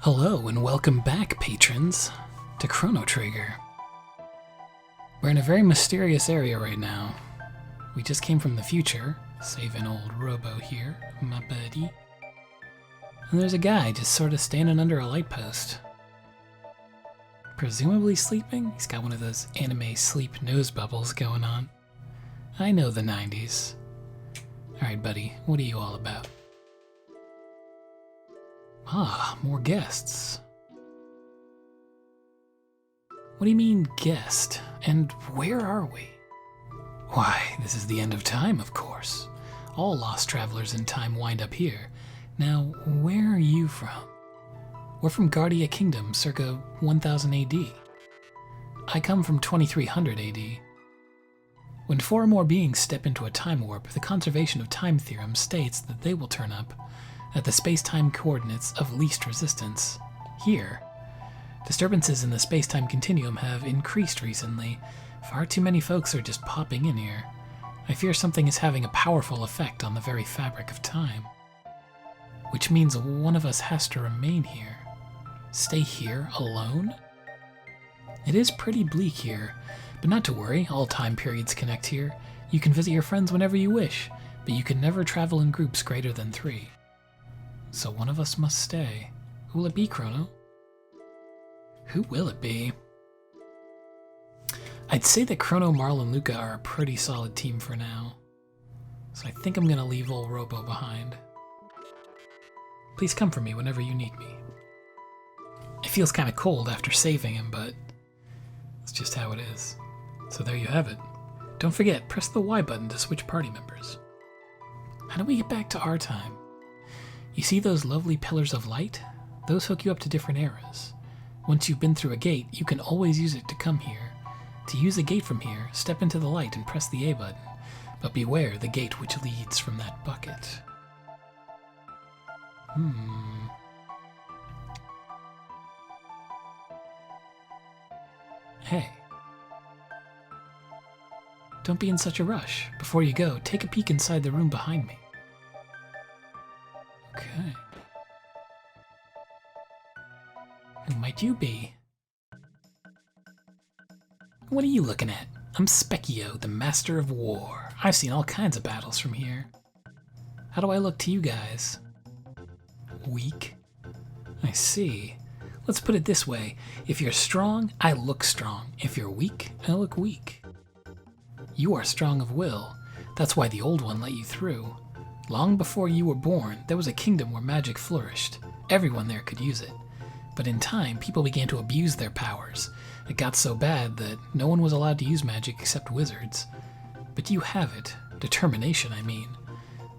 Hello and welcome back, patrons, to Chrono Trigger. We're in a very mysterious area right now. We just came from the future, saving old Robo here, my buddy. And there's a guy just sort of standing under a light post. Presumably sleeping? He's got one of those anime sleep nose bubbles going on. I know the 90s. Alright, buddy, what are you all about? Ah, more guests. What do you mean, guest? And where are we? Why, this is the end of time, of course. All lost travelers in time wind up here. Now, where are you from? We're from Guardia Kingdom, circa 1000 AD. I come from 2300 AD. When four or more beings step into a time warp, the conservation of time theorem states that they will turn up at the space-time coordinates of least resistance. Here, disturbances in the space-time continuum have increased recently. Far too many folks are just popping in here. I fear something is having a powerful effect on the very fabric of time. Which means one of us has to remain here. Stay here alone? It is pretty bleak here, but not to worry, all time periods connect here. You can visit your friends whenever you wish, but you can never travel in groups greater than 3. So one of us must stay. Who will it be, Chrono? Who will it be? I'd say that Chrono, Marl, and Luca are a pretty solid team for now. So I think I'm gonna leave old Robo behind. Please come for me whenever you need me. It feels kinda cold after saving him, but it's just how it is. So there you have it. Don't forget, press the Y button to switch party members. How do we get back to our time? You see those lovely pillars of light? Those hook you up to different eras. Once you've been through a gate, you can always use it to come here. To use a gate from here, step into the light and press the A button. But beware the gate which leads from that bucket. Hey. Don't be in such a rush. Before you go, take a peek inside the room behind me. Okay. Who might you be? What are you looking at? I'm Specchio, the Master of War. I've seen all kinds of battles from here. How do I look to you guys? Weak? I see. Let's put it this way. If you're strong, I look strong. If you're weak, I look weak. You are strong of will. That's why the old one let you through. Long before you were born, there was a kingdom where magic flourished. Everyone there could use it. But in time, people began to abuse their powers. It got so bad that no one was allowed to use magic except wizards. But you have it. Determination, I mean.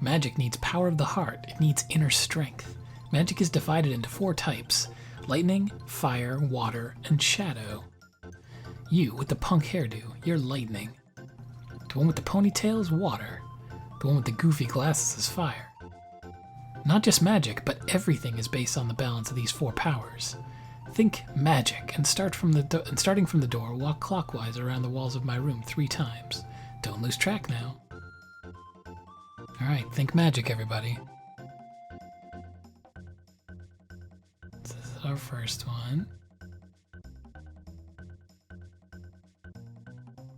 Magic needs power of the heart. It needs inner strength. Magic is divided into 4 types: lightning, fire, water, and shadow. You, with the punk hairdo, you're lightning. The one with the ponytail is water. The one with the goofy glasses is fire. Not just magic, but everything is based on the balance of these 4 powers. Think magic, and starting from the door, walk clockwise around the walls of my room 3 times. Don't lose track now. Alright, think magic, everybody. This is our first one.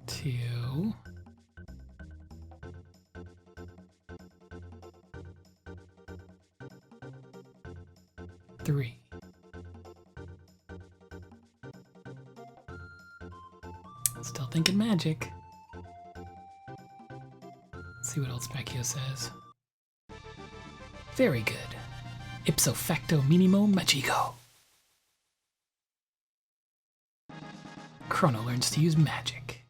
2. 3. Still thinking magic. Let's see what old Specchio says. Very good. Ipso facto minimo magico. Chrono learns to use magic.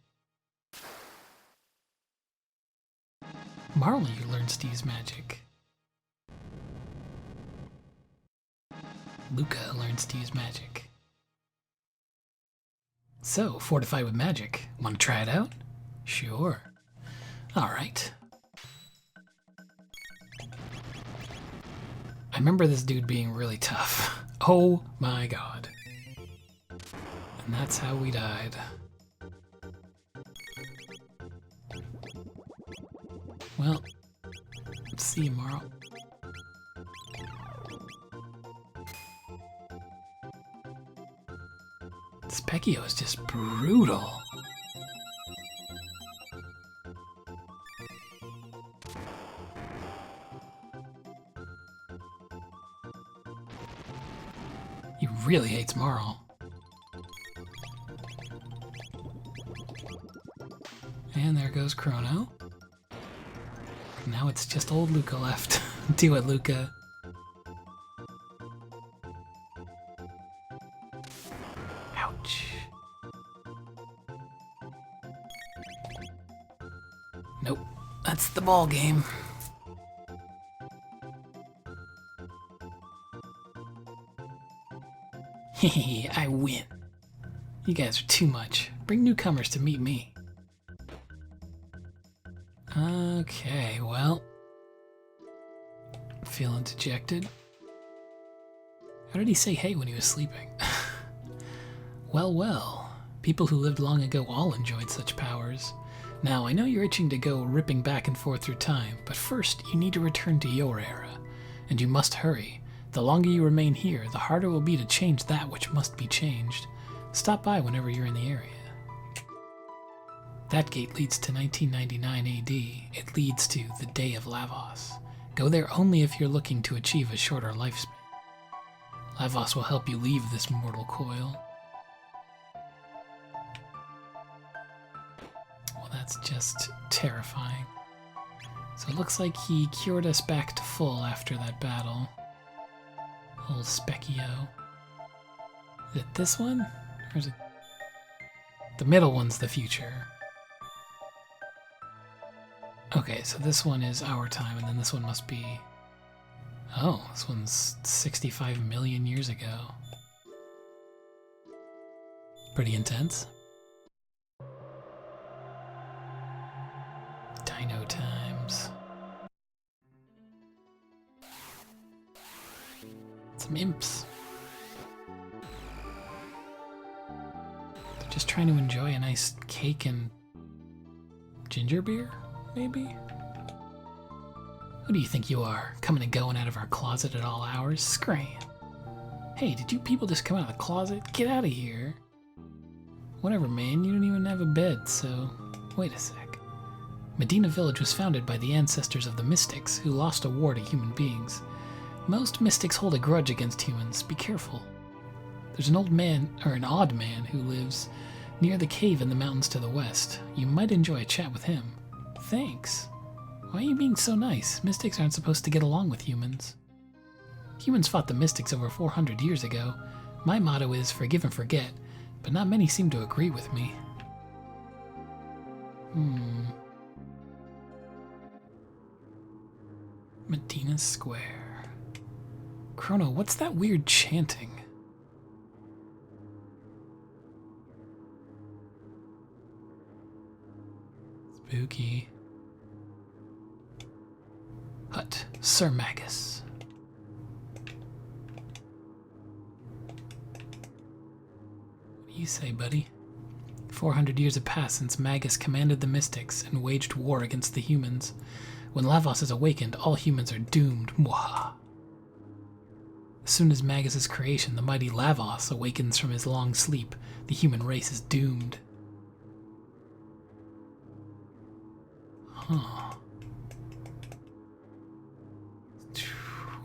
Marley learns to use magic. Luca learns to use magic. So, fortified with magic. Want to try it out? Sure. Alright. I remember this dude being really tough. Oh my god. And that's how we died. Well, see you tomorrow. Specchio is just brutal. He really hates Marl. And there goes Chrono. Now it's just old Luca left. Do it, Luca. Ouch. Nope. That's the ball game. Hehe, I win. You guys are too much. Bring newcomers to meet me. Okay, well. Feeling dejected. How did he say hey when he was sleeping? Well, well. People who lived long ago all enjoyed such powers. Now, I know you're itching to go ripping back and forth through time, but first you need to return to your era. And you must hurry. The longer you remain here, the harder it will be to change that which must be changed. Stop by whenever you're in the area. That gate leads to 1999 AD. It leads to the Day of Lavos. Go there only if you're looking to achieve a shorter lifespan. Lavos will help you leave this mortal coil. Well, that's just terrifying. So it looks like he cured us back to full after that battle. Old Specchio. Is it this one? Or is it... The middle one's the future. Okay, so this one is our time, and then this one must be... Oh, this one's 65 million years ago. Pretty intense. Dino times. Some imps. They're just trying to enjoy a nice cake and ginger beer, maybe? Who do you think you are, coming and going out of our closet at all hours? Scram. Hey, did you people just come out of the closet? Get out of here. Whatever, man, you don't even have a bed, so... Wait a sec. Medina Village was founded by the ancestors of the Mystics, who lost a war to human beings. Most Mystics hold a grudge against humans. Be careful. There's an old man, or an odd man, who lives near the cave in the mountains to the west. You might enjoy a chat with him. Thanks. Why are you being so nice? Mystics aren't supposed to get along with humans. Humans fought the Mystics over 400 years ago. My motto is forgive and forget, but not many seem to agree with me. Medina Square. Chrono, what's that weird chanting? Spooky. Hut, Sir Magus. What do you say, buddy? 400 years have passed since Magus commanded the Mystics and waged war against the humans. When Lavos is awakened, all humans are doomed. Mwaha. As soon as Magus' creation, the mighty Lavos, awakens from his long sleep, the human race is doomed. Huh.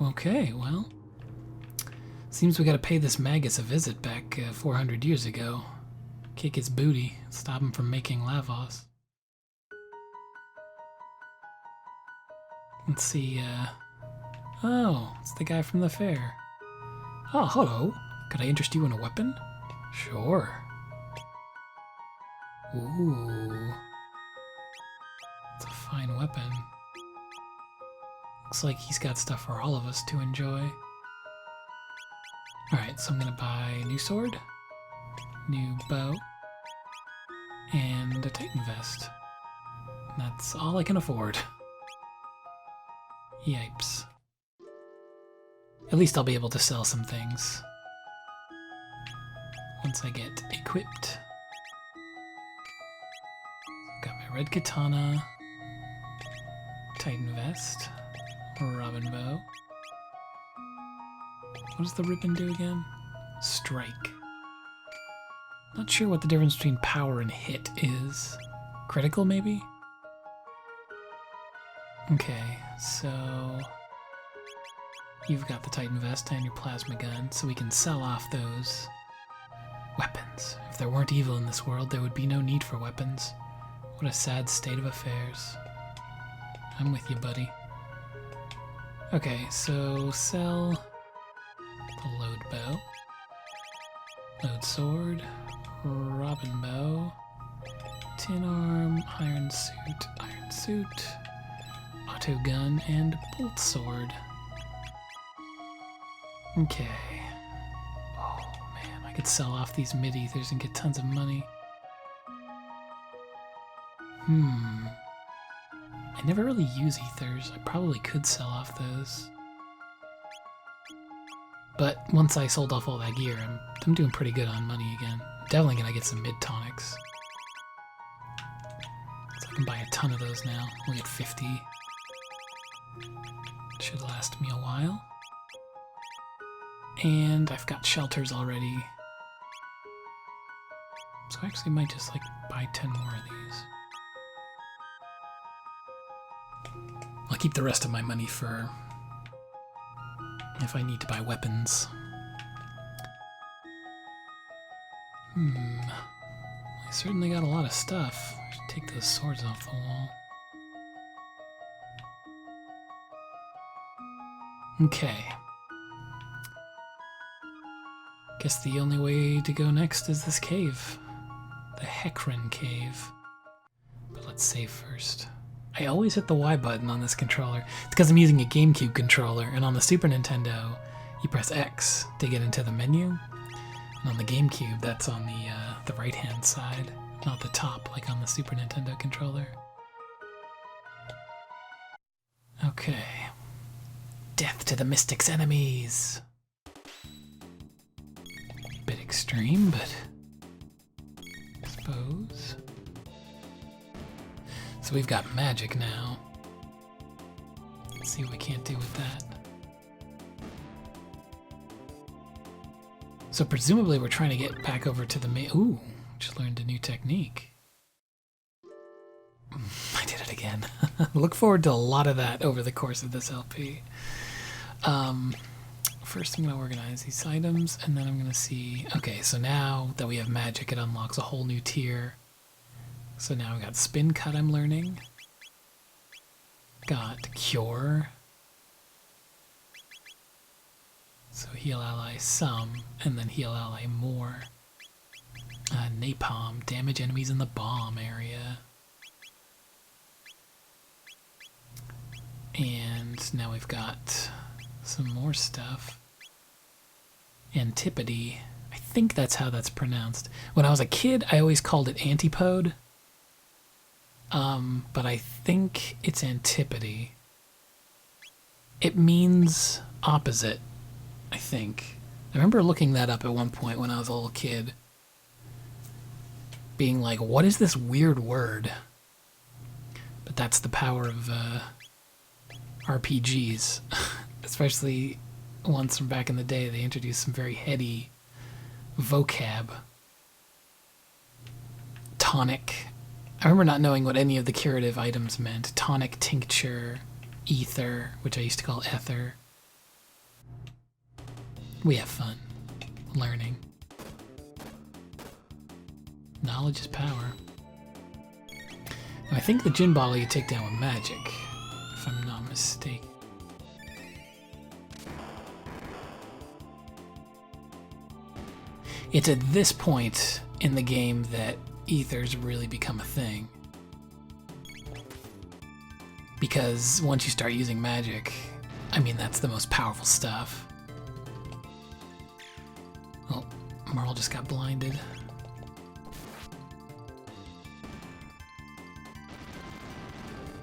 Okay, well. Seems we gotta pay this Magus a visit back 400 years ago. Kick his booty, stop him from making Lavos. Let's see, oh, it's the guy from the fair. Oh, hello. Could I interest you in a weapon? Sure. Ooh. It's a fine weapon. Looks like he's got stuff for all of us to enjoy. Alright, so I'm gonna buy a new sword, new bow, and a Titan vest. That's all I can afford. Yipes. At least I'll be able to sell some things once I get equipped. Got my red katana, Titan vest, robin bow. What does the ribbon do again? Strike. Not sure what the difference between power and hit is. Critical, maybe? Okay, so you've got the Titan Vest and your plasma gun, so we can sell off those weapons. If there weren't evil in this world, there would be no need for weapons. What a sad state of affairs. I'm with you, buddy. Okay, so sell the load bow, load sword, robin bow, tin arm, iron suit, auto gun, and bolt sword. Okay. Oh man, I could sell off these mid-ethers and get tons of money. I never really use ethers. I probably could sell off those. But once I sold off all that gear, I'm doing pretty good on money again. Definitely gonna get some mid-tonics. So I can buy a ton of those now. We'll get 50. Should last me a while. And I've got shelters already. So I actually might just like buy 10 more of these. I'll keep the rest of my money for if I need to buy weapons. I certainly got a lot of stuff. I should take those swords off the wall. Okay. Guess the only way to go next is this cave. The Hecarim Cave. But let's save first. I always hit the Y button on this controller. It's because I'm using a GameCube controller, and on the Super Nintendo, you press X to get into the menu. And on the GameCube, that's on the right-hand side, not the top, like on the Super Nintendo controller. Okay. Death to the Mystic's enemies! Bit extreme, but I suppose. So we've got magic now. Let's see what we can't do with that. So presumably we're trying to get back over to the main. Ooh, just learned a new technique. I did it again. Look forward to a lot of that over the course of this LP. First I'm going to organize these items, and then I'm going to see... Okay, so now that we have magic, it unlocks a whole new tier. So now we got Spin Cut I'm learning. Got Cure. So heal ally some, and then heal ally more. Napalm, damage enemies in the bomb area. And now we've got some more stuff. Antipode. I think that's how that's pronounced. When I was a kid, I always called it Antipode. But I think it's Antipode. It means opposite, I think. I remember looking that up at one point when I was a little kid. Being like, what is this weird word? But that's the power of RPGs. Especially ones from back in the day. They introduced some very heady vocab. Tonic. I remember not knowing what any of the curative items meant. Tonic, tincture, ether, which I used to call ether. We have fun. Learning. Knowledge is power. Now, I think the gin bottle you take down with magic, if I'm not mistaken. It's at this point in the game that ethers really become a thing. Because once you start using magic, I mean, that's the most powerful stuff. Oh, Marl just got blinded.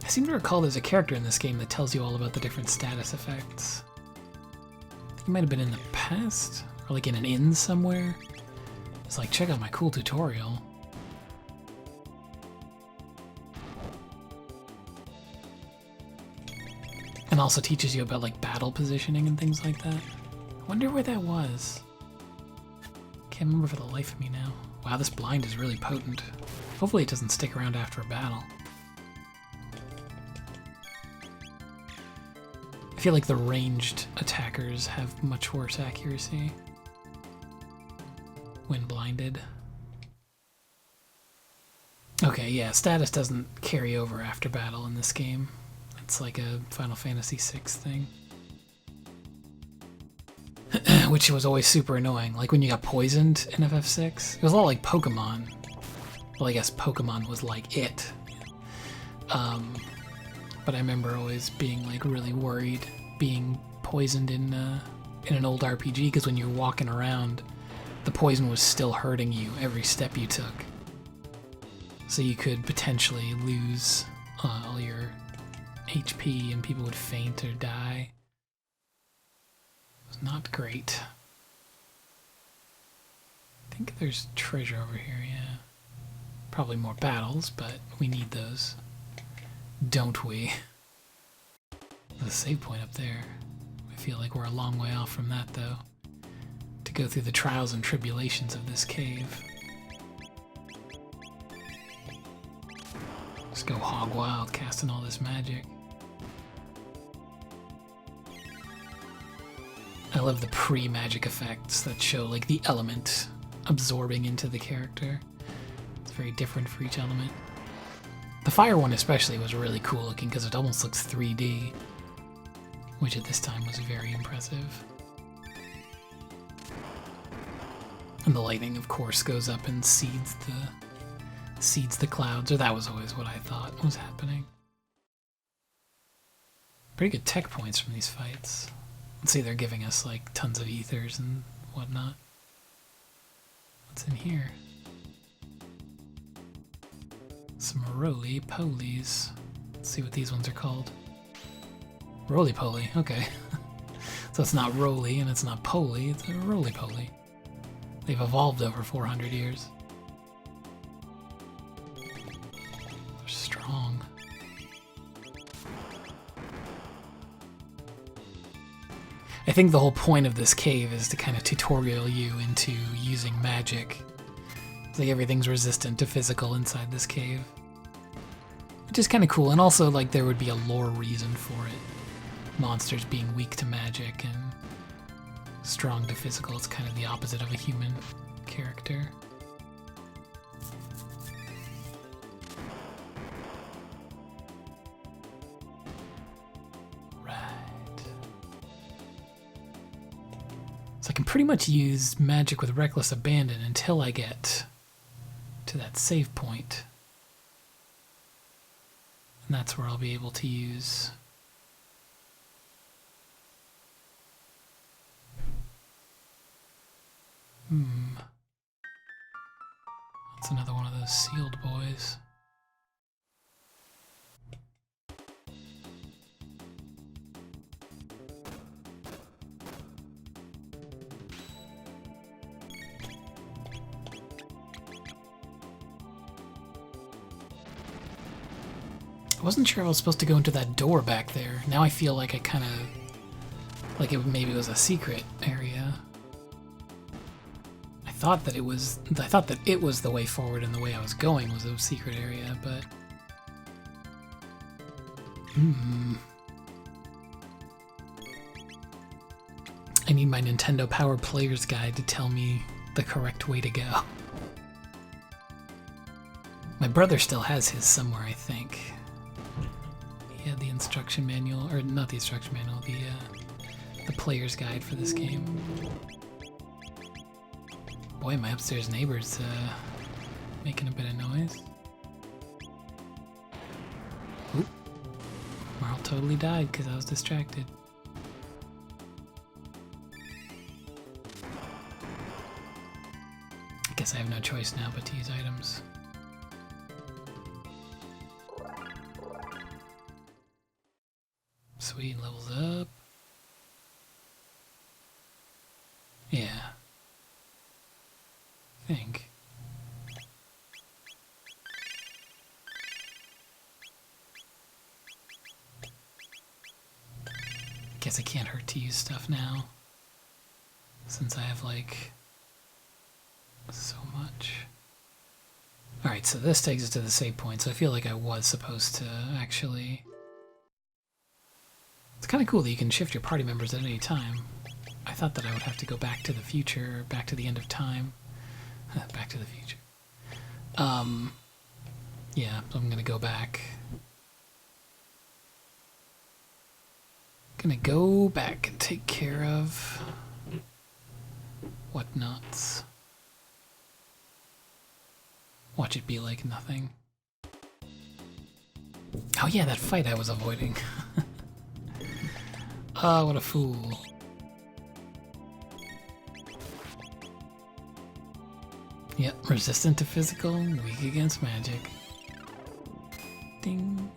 I seem to recall there's a character in this game that tells you all about the different status effects. I think it might have been in the past, or like in an inn somewhere. It's like, check out my cool tutorial. And also teaches you about like battle positioning and things like that. I wonder where that was. Can't remember for the life of me now. Wow, this blind is really potent. Hopefully it doesn't stick around after a battle. I feel like the ranged attackers have much worse accuracy when blinded. Okay, yeah, status doesn't carry over after battle in this game. It's like a Final Fantasy VI thing. Which was always super annoying. Like when you got poisoned in FF6. It was a lot like Pokemon. Well, I guess Pokemon was like it. But I remember always being like really worried being poisoned in an old RPG, because when you're walking around, the poison was still hurting you every step you took. So you could potentially lose all your HP and people would faint or die. It was not great. I think there's treasure over here, yeah. Probably more battles, but we need those. Don't we? There's a save point up there. I feel like we're a long way off from that, though. To go through the trials and tribulations of this cave. Just go hog wild, casting all this magic. I love the pre-magic effects that show like the element absorbing into the character. It's very different for each element. The fire one especially was really cool looking because it almost looks 3D, which at this time was very impressive. And the lightning, of course, goes up and seeds the clouds, or that was always what I thought was happening. Pretty good tech points from these fights. Let's see, they're giving us like tons of ethers and whatnot. What's in here? Some roly-polies. Let's see what these ones are called. Roly-poly, okay. So it's not roly and it's not poly, it's a roly-poly. They've evolved over 400 years. They're strong. I think the whole point of this cave is to kind of tutorial you into using magic. It's like everything's resistant to physical inside this cave. Which is kind of cool, and also like there would be a lore reason for it. Monsters being weak to magic and strong to physical. It's kind of the opposite of a human character. So I can pretty much use magic with reckless abandon until I get to that save point. And that's where I'll be able to use That's another one of those sealed boys. I wasn't sure I was supposed to go into that door back there. Now I feel like I kind of... like maybe it was a secret area. I thought that it was the way forward and the way I was going was a secret area, but... I need my Nintendo Power Player's Guide to tell me the correct way to go. My brother still has his somewhere, I think. He had the instruction manual, or not the instruction manual, the player's guide for this game. Boy, my upstairs neighbor's making a bit of noise. Oop. Marl totally died because I was distracted. I guess I have no choice now but to use items. Sweet, levels up. Yeah. I think. Guess it can't hurt to use stuff now. Since I have like So much. Alright, so this takes us to the save point, so I feel like I was supposed to actually... It's kind of cool that you can shift your party members at any time. I thought that I would have to go back to the future, back to the end of time. Back to the future. Yeah, so I'm gonna go back. Gonna go back and take care of whatnots. Watch it be like nothing. Oh yeah, that fight I was avoiding. Oh, what a fool. Yep, resistant to physical, weak against magic. Ding.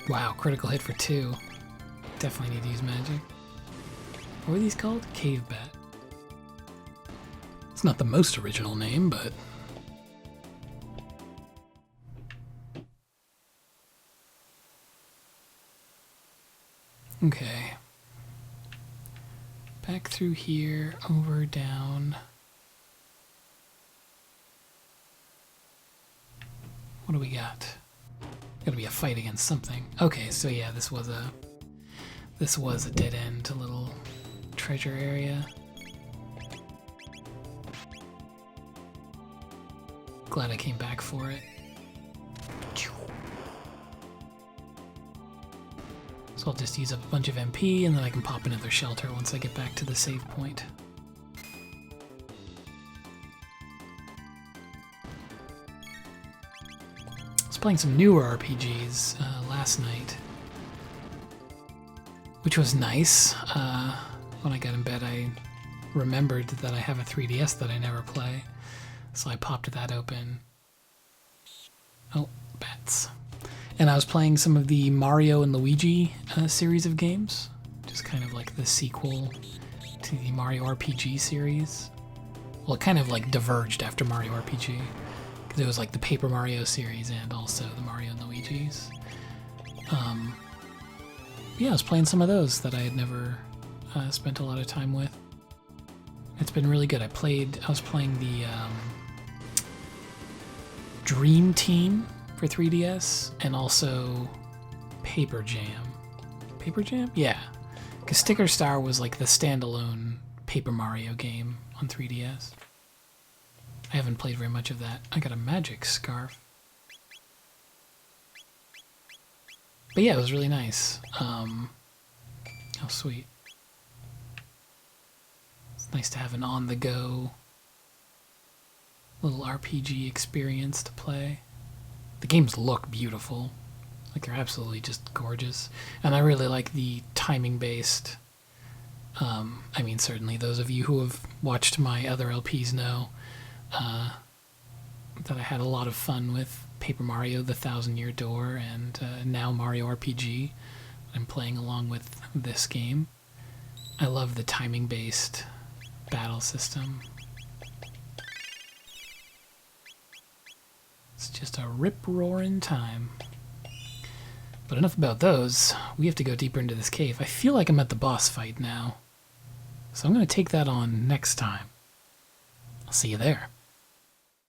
Wow, critical hit for 2. Definitely need to use magic. What were these called? Cave bat. It's not the most original name, but... Okay. Back through here, over, down. What do we got? Gotta be a fight against something. Okay, so yeah, this was a dead end little treasure area. Glad I came back for it. So I'll just use up a bunch of MP and then I can pop another shelter once I get back to the save point. I was playing some newer RPGs last night, which was nice. When I got in bed, I remembered that I have a 3DS that I never play, so I popped that open. Oh, bats. And I was playing some of the Mario and Luigi series of games, just kind of like the sequel to the Mario RPG series. Well, it kind of like diverged after Mario RPG, because it was like the Paper Mario series and also the Mario and Luigi's. Yeah, I was playing some of those that I had never spent a lot of time with. It's been really good. I was playing the Dream Team for 3DS and also Paper Jam. Paper Jam? Yeah. Because Sticker Star was like the standalone Paper Mario game on 3DS. I haven't played very much of that. I got a magic scarf. But yeah, it was really nice. Oh, sweet. It's nice to have an on-the-go little RPG experience to play. The games look beautiful. Like, they're absolutely just gorgeous. And I really like the timing-based... I mean, certainly those of you who have watched my other LPs know that I had a lot of fun with Paper Mario, The Thousand Year Door, and now Mario RPG. I'm playing along with this game. I love the timing-based battle system. It's just a rip-roaring time. But enough about those. We have to go deeper into this cave. I feel like I'm at the boss fight now. So I'm going to take that on next time. I'll see you there.